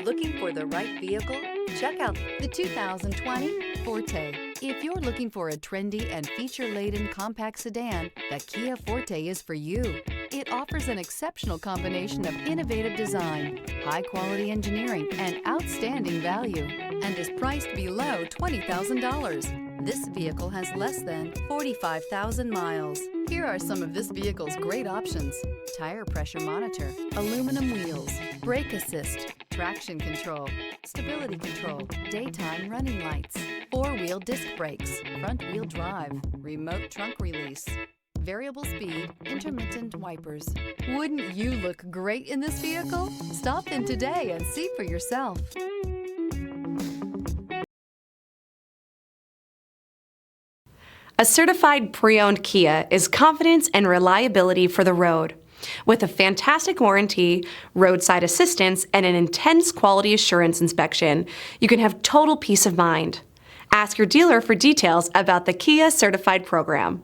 Looking for the right vehicle? Check out the 2020 Forte. If you're looking for a trendy and feature-laden compact sedan, the Kia Forte is for you. It offers an exceptional combination of innovative design, high-quality engineering, and outstanding value, and is priced below $20,000. This vehicle has less than 45,000 miles. Here are some of this vehicle's great options: tire pressure monitor, aluminum wheels, brake assist, traction control, stability control, daytime running lights, four-wheel disc brakes, front-wheel drive, remote trunk release, variable speed, intermittent wipers. Wouldn't you look great in this vehicle? Stop in today and see for yourself. A certified pre-owned Kia is confidence and reliability for the road. With a fantastic warranty, roadside assistance, and an intense quality assurance inspection, you can have total peace of mind. Ask your dealer for details about the Kia Certified program.